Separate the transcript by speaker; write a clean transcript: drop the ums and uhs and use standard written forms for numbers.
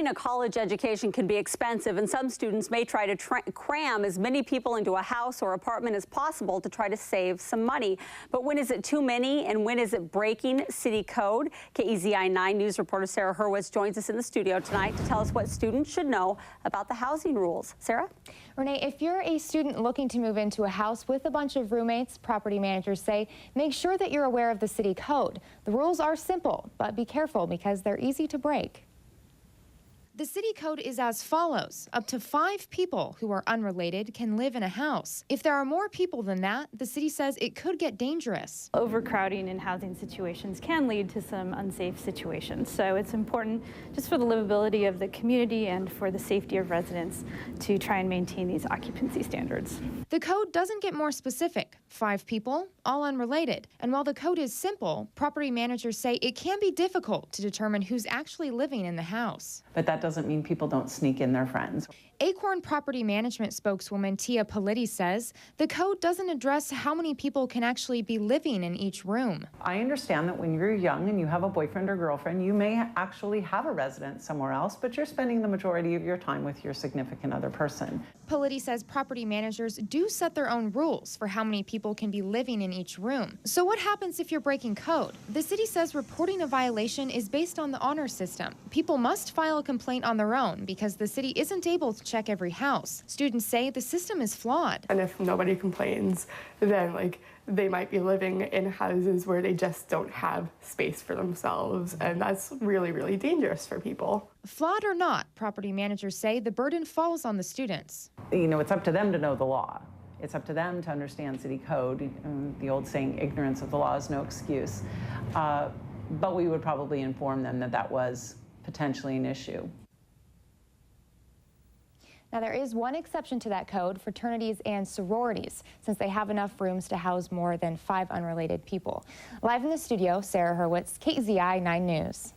Speaker 1: Getting a college education can be expensive, and some students may try to cram as many people into a house or apartment as possible to try to save some money. But when is it too many, and when is it breaking city code? KEZI 9 News reporter Sarah Hurwitz joins us in the studio tonight to tell us what students should know about the housing rules. Sarah?
Speaker 2: Renee, if you're a student looking to move into a house with a bunch of roommates, property managers say make sure that you're aware of the city code. The rules are simple, but be careful because they're easy to break. The city code is as follows. Up to 5 people who are unrelated can live in a house. If there are more people than that, the city says it could get dangerous.
Speaker 3: Overcrowding in housing situations can lead to some unsafe situations. So it's important just for the livability of the community and for the safety of residents to try and maintain these occupancy standards.
Speaker 2: The code doesn't get more specific. 5 people, all unrelated. And while the code is simple, property managers say it can be difficult to determine who's actually living in the house.
Speaker 4: But that doesn't mean people don't sneak in their friends.
Speaker 2: Acorn Property Management spokeswoman Tia Politti says the code doesn't address how many people can actually be living in each room.
Speaker 4: I understand that when you're young and you have a boyfriend or girlfriend, you may actually have a residence somewhere else, but you're spending the majority of your time with your significant other person.
Speaker 2: Politti says property managers do set their own rules for how many people can be living in each room. So what happens if you're breaking code? The city says reporting a violation is based on the honor system. People must file a complaint on their own because the city isn't able to check every house. Students say the system is flawed.
Speaker 5: And if nobody complains, then they might be living in houses where they just don't have space for themselves, and that's really, really dangerous for people.
Speaker 2: Flawed or not, property managers say the burden falls on the students.
Speaker 4: You know, it's up to them to know the law. It's up to them to understand city code. The old saying, ignorance of the law is no excuse. But we would probably inform them that that was potentially an issue.
Speaker 2: Now, there is one exception to that code, fraternities and sororities, since they have enough rooms to house more than 5 unrelated people. Live in the studio, Sarah Hurwitz, KEZI 9 News.